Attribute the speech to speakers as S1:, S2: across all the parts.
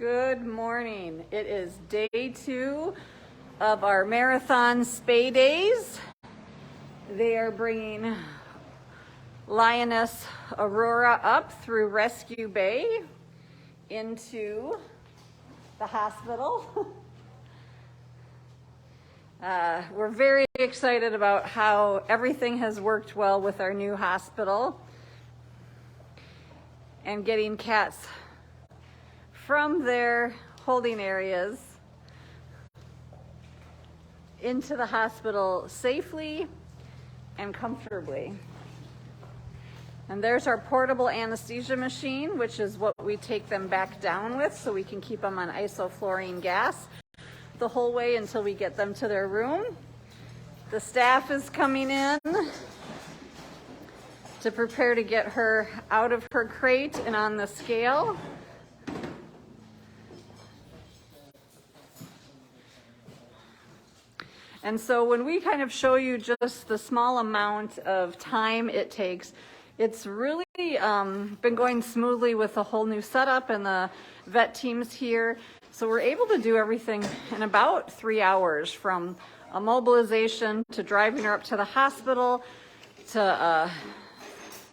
S1: Good morning. It is day 2 of our marathon spay days. They are bringing Lioness Aurora up through Rescue Bay into the hospital. We're very excited about how everything has worked well with our new hospital and getting cats from their holding areas into the hospital safely and comfortably. And there's our portable anesthesia machine, which is what we take them back down with so we can keep them on isoflurane gas the whole way until we get them to their room. The staff is coming in to prepare to get her out of her crate and on the scale. And so when we kind of show you just the small amount of time it takes, it's really been going smoothly with the whole new setup and the vet teams here. So we're able to do everything in about 3 hours, from a mobilization to driving her up to the hospital to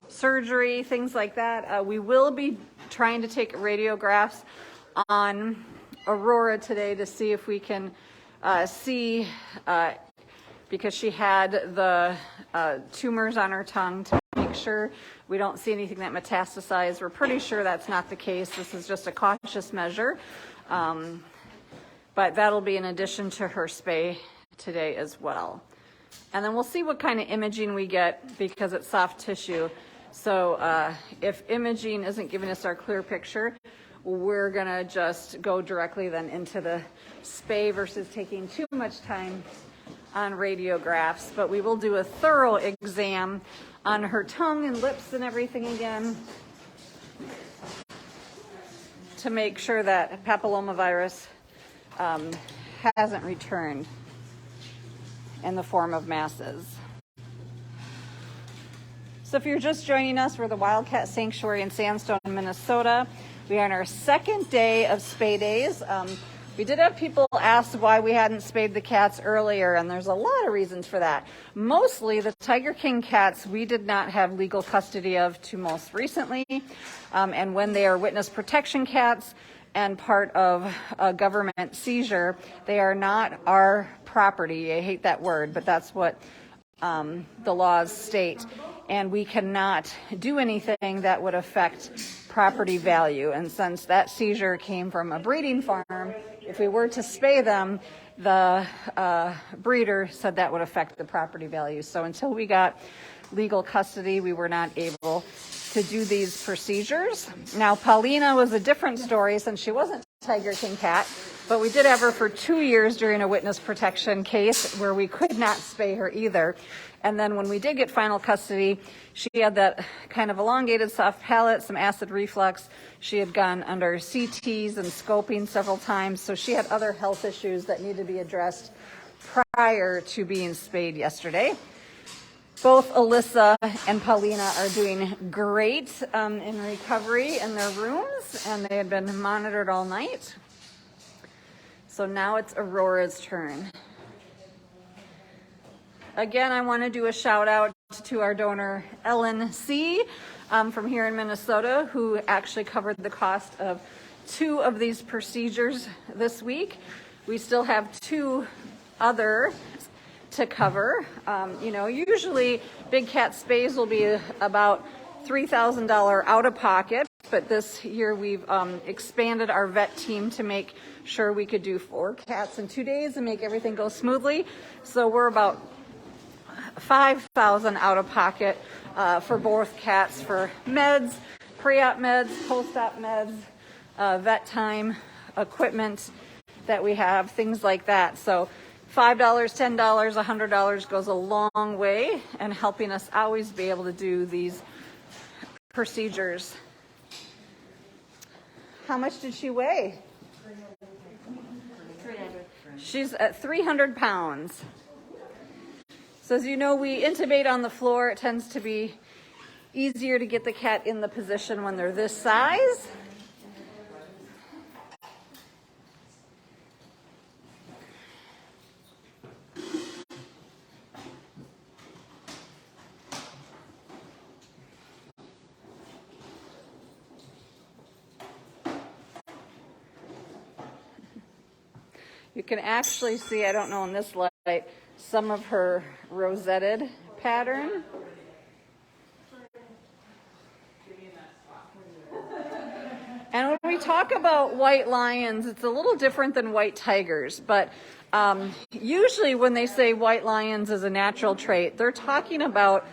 S1: surgery, things like that. We will be trying to take radiographs on Aurora today to see if we can see, because she had the tumors on her tongue, to make sure we don't see anything that metastasized. We're pretty sure that's not the case. This is just a cautious measure. But that'll be in addition to her spay today as well. And then we'll see what kind of imaging we get, because it's soft tissue. So if imaging isn't giving us our clear picture, we're gonna just go directly then into the spay versus taking too much time on radiographs. But we will do a thorough exam on her tongue and lips and everything again to make sure that papillomavirus hasn't returned in the form of masses. So if you're just joining us, we're the Wildcat Sanctuary in Sandstone, Minnesota. We are on our second day of spay days. We did have people ask why we hadn't spayed the cats earlier, and there's a lot of reasons for that. Mostly the Tiger King cats we did not have legal custody of to most recently, and when they are witness protection cats and part of a government seizure, they are not our property. I hate that word, but that's what the laws state. And we cannot do anything that would affect property value. And since that seizure came from a breeding farm, if we were to spay them, the breeder said that would affect the property value. So until we got legal custody, we were not able to do these procedures. Now, Paulina was a different story since she wasn't a Tiger King cat, but we did have her for 2 years during a witness protection case where we could not spay her either. And then when we did get final custody, she had that kind of elongated soft palate, some acid reflux. She had gone under CTs and scoping several times, so she had other health issues that needed to be addressed prior to being spayed yesterday. Both Alyssa and Paulina are doing great in recovery in their rooms, and they had been monitored all night. So now it's Aurora's turn. Again, I want to do a shout out to our donor, Ellen C. From here in Minnesota, who actually covered the cost of 2 of these procedures this week. We still have 2 other to cover. Usually big cat spays will be about $3,000 out of pocket, but this year we've expanded our vet team to make sure we could do 4 cats in 2 days and make everything go smoothly. So we're about $5,000 out of pocket for both cats, for meds, pre-op meds, post-op meds, vet time, equipment that we have, things like that. So $5, $10, $100 goes a long way in helping us always be able to do these procedures. How much did she weigh? 300. She's at 300 pounds. So as you know, we intubate on the floor. It tends to be easier to get the cat in the position when they're this size. You can actually see, I don't know in this light, some of her rosetted pattern. And when we talk about white lions, it's a little different than white tigers, but usually when they say white lions is a natural trait, they're talking about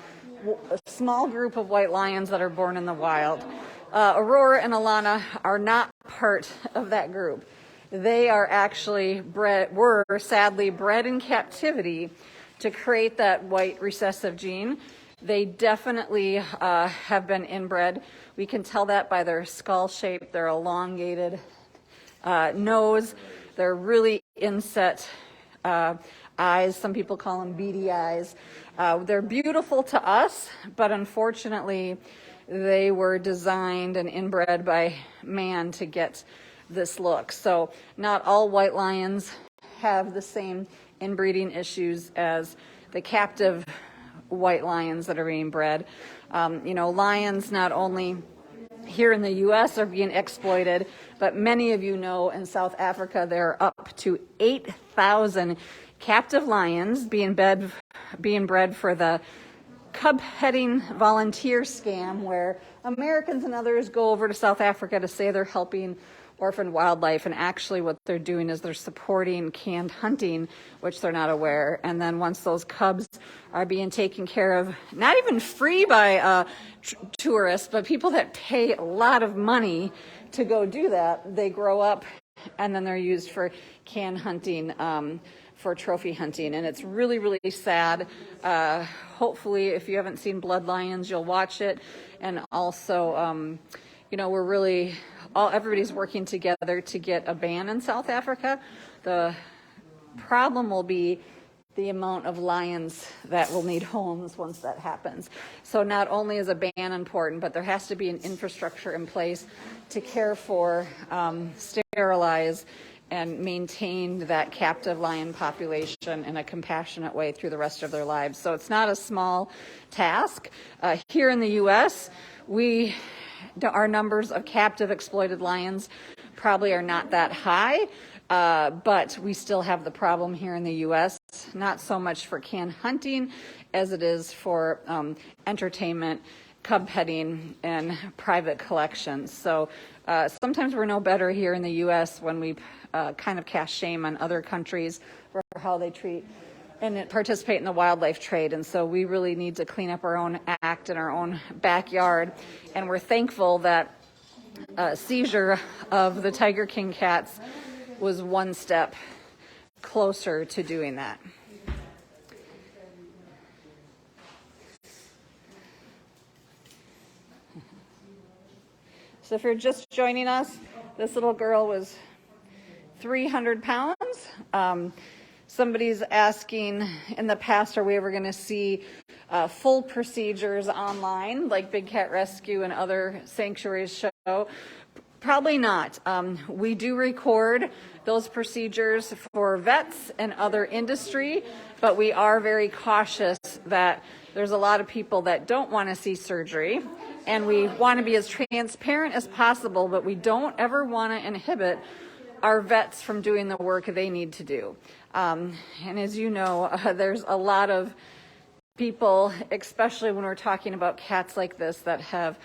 S1: a small group of white lions that are born in the wild. Aurora and Alana are not part of that group. They are actually were sadly bred in captivity to create that white recessive gene. They definitely have been inbred. We can tell that by their skull shape, their elongated nose, their really inset eyes. Some people call them beady eyes. They're beautiful to us, but unfortunately, they were designed and inbred by man to get this look. So not all white lions have the same inbreeding issues as the captive white lions that are being bred. Lions not only here in the U.S. are being exploited, but many of you know in South Africa there are up to 8,000 captive lions being bred for the cub heading volunteer scam, where Americans and others go over to South Africa to say they're helping orphaned wildlife, and actually what they're doing is they're supporting canned hunting, which they're not aware. And then once those cubs are being taken care of, not even free by tourists, but people that pay a lot of money to go do that, they grow up and then they're used for canned hunting, for trophy hunting. And it's really, really sad. Hopefully, if you haven't seen Blood Lions, you'll watch it. And also, we're really, everybody's working together to get a ban in South Africa. The problem will be the amount of lions that will need homes once that happens. So not only is a ban important, but there has to be an infrastructure in place to care for, sterilize, and maintain that captive lion population in a compassionate way through the rest of their lives. So it's not a small task. Here in the U.S., our numbers of captive exploited lions probably are not that high, but we still have the problem here in the U.S., not so much for canned hunting as it is for entertainment, cub petting, and private collections. So sometimes we're no better here in the U.S. when we kind of cast shame on other countries for how they treat and participate in the wildlife trade. And so we really need to clean up our own act in our own backyard. And we're thankful that seizure of the Tiger King cats was one step closer to doing that. So if you're just joining us, this little girl was 300 pounds. Somebody's asking in the past, are we ever going to see full procedures online like Big Cat Rescue and other sanctuaries show? Probably not. We do record those procedures for vets and other industry, but we are very cautious that there's a lot of people that don't want to see surgery, and we want to be as transparent as possible, but we don't ever want to inhibit our vets from doing the work they need to do. And as you know, there's a lot of people, especially when we're talking about cats like this, that have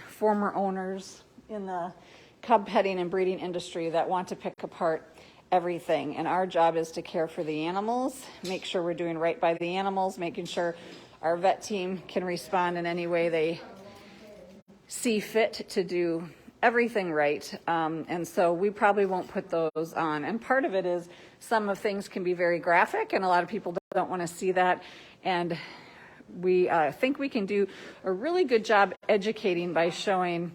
S1: former owners in the cub petting and breeding industry that want to pick apart everything. And our job is to care for the animals, make sure we're doing right by the animals, making sure our vet team can respond in any way they see fit to do everything right. And so we probably won't put those on. And part of it is some of things can be very graphic, and a lot of people don't want to see that. And we think we can do a really good job educating by showing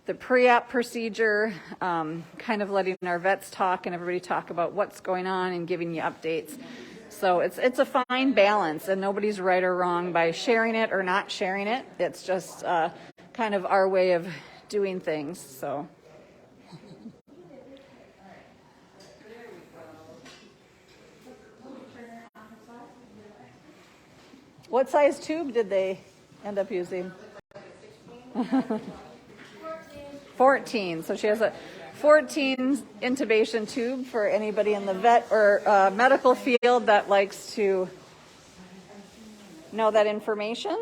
S1: the pre-op procedure, kind of letting our vets talk and everybody talk about what's going on and giving you updates. So it's a fine balance, and nobody's right or wrong by sharing it or not sharing it. It's just kind of our way of doing things. So what size tube did they end up using? 14. So she has a 14 intubation tube for anybody in the vet or medical field that likes to know that information.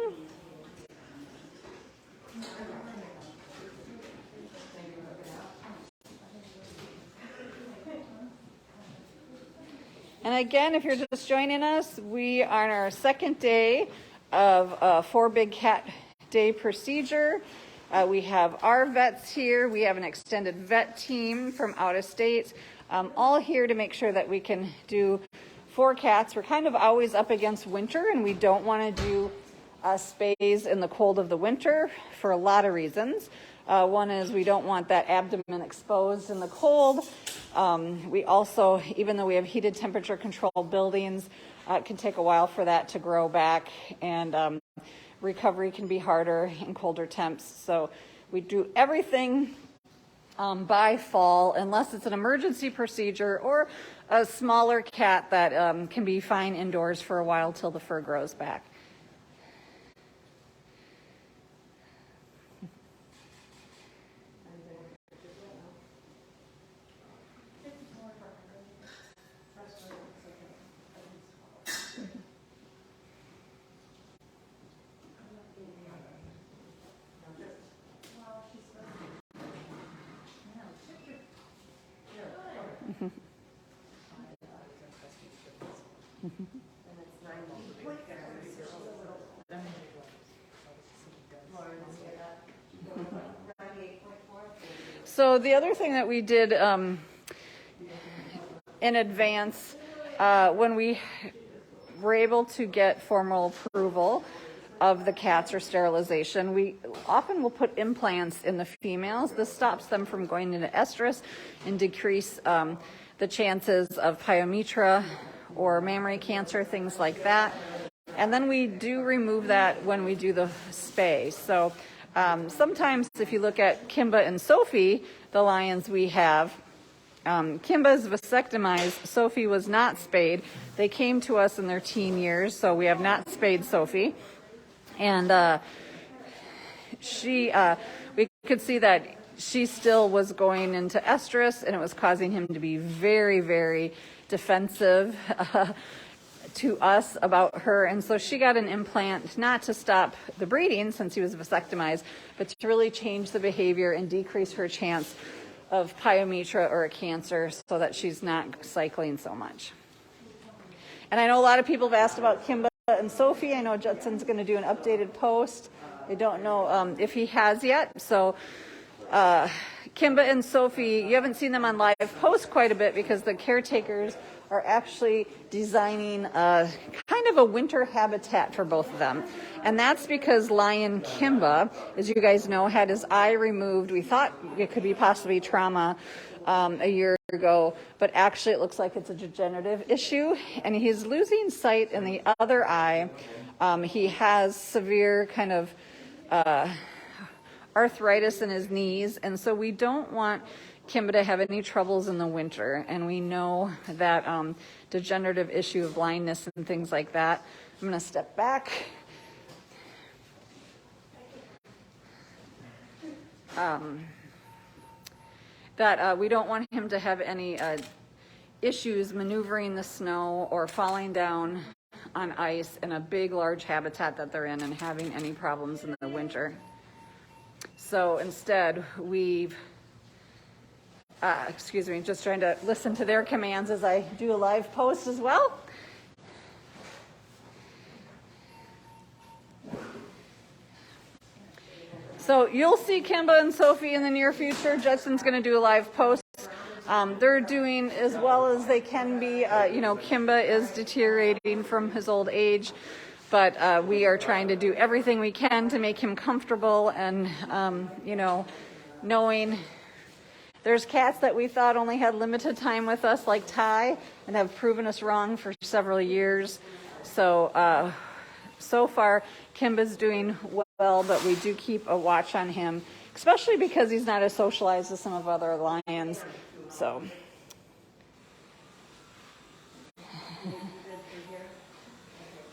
S1: And again, if you're just joining us, we are on our second day of a 4 big cat day procedure. We have our vets here. We have an extended vet team from out of state, all here to make sure that we can do 4 cats. We're kind of always up against winter, and we don't want to do spays in the cold of the winter for a lot of reasons. One is we don't want that abdomen exposed in the cold. We also, even though we have heated temperature controlled buildings, it can take a while for that to grow back, and recovery can be harder in colder temps. So we do everything by fall, unless it's an emergency procedure or a smaller cat that can be fine indoors for a while till the fur grows back. So the other thing that we did in advance, when we were able to get formal approval of the cats or sterilization, we often will put implants in the females. This stops them from going into estrus and decrease the chances of pyometra or mammary cancer, things like that. And then we do remove that when we do the spay. So sometimes if you look at Kimba and Sophie, the lions we have, Kimba's vasectomized, Sophie was not spayed. They came to us in their teen years, so we have not spayed Sophie. And we could see that she still was going into estrus, and it was causing him to be very, very defensive to us about her. And so she got an implant, not to stop the breeding since he was vasectomized, but to really change the behavior and decrease her chance of pyometra or a cancer so that she's not cycling so much. And I know a lot of people have asked about Kimba and Sophie. I know Judson's going to do an updated post. I don't know if he has yet. So Kimba and Sophie, you haven't seen them on live post quite a bit because the caretakers are actually designing kind of a winter habitat for both of them. And that's because Lion Kimba, as you guys know, had his eye removed. We thought it could be possibly trauma a year ago, but actually it looks like it's a degenerative issue, and he's losing sight in the other eye. He has severe kind of arthritis in his knees, and so we don't want Kimba to have any troubles in the winter. And we know that degenerative issue of blindness and things like that. I'm going to step back. We don't want him to have any issues maneuvering the snow or falling down on ice in a big, large habitat that they're in and having any problems in the winter. So instead, we've, just trying to listen to their commands as I do a live post as well. So you'll see Kimba and Sophie in the near future. Judson's going to do a live post. They're doing as well as they can be. Kimba is deteriorating from his old age, but we are trying to do everything we can to make him comfortable and, knowing there's cats that we thought only had limited time with us, like Ty, and have proven us wrong for several years. So, so far, Kimba's doing well, but we do keep a watch on him, especially because he's not as socialized as some of other lions. So.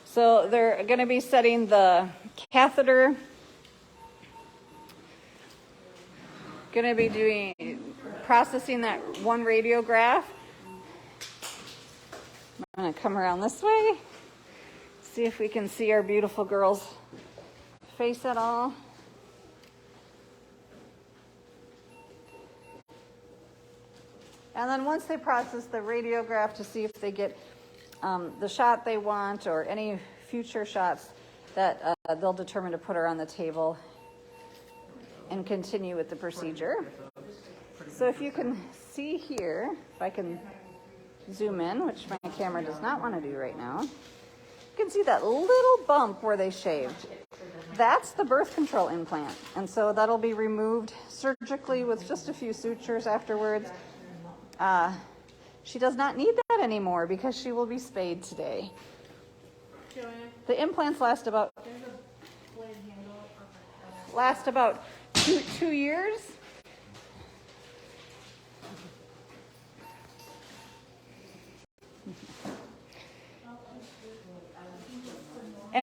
S1: So they're going to be setting the catheter going to be processing that one radiograph. I'm going to come around this way, see if we can see our beautiful girl's face at all. And then once they process the radiograph to see if they get the shot they want or any future shots, that they'll determine to put her on the table and continue with the procedure. So if you can see here, if I can zoom in, which my camera does not want to do right now, you can see that little bump where they shaved. That's the birth control implant. And so that'll be removed surgically with just a few sutures afterwards. She does not need that anymore because she will be spayed today. The implants last about two years.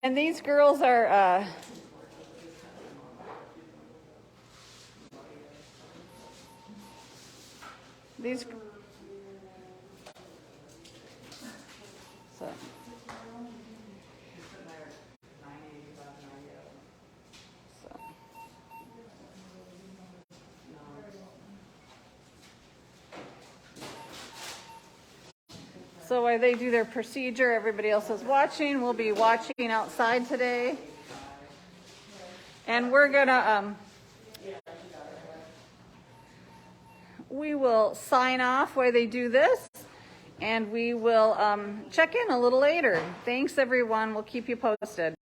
S1: And these girls are So while they do their procedure, everybody else is watching. We'll be watching outside today. And we're gonna, we will sign off while they do this, and we will check in a little later. Thanks everyone, we'll keep you posted.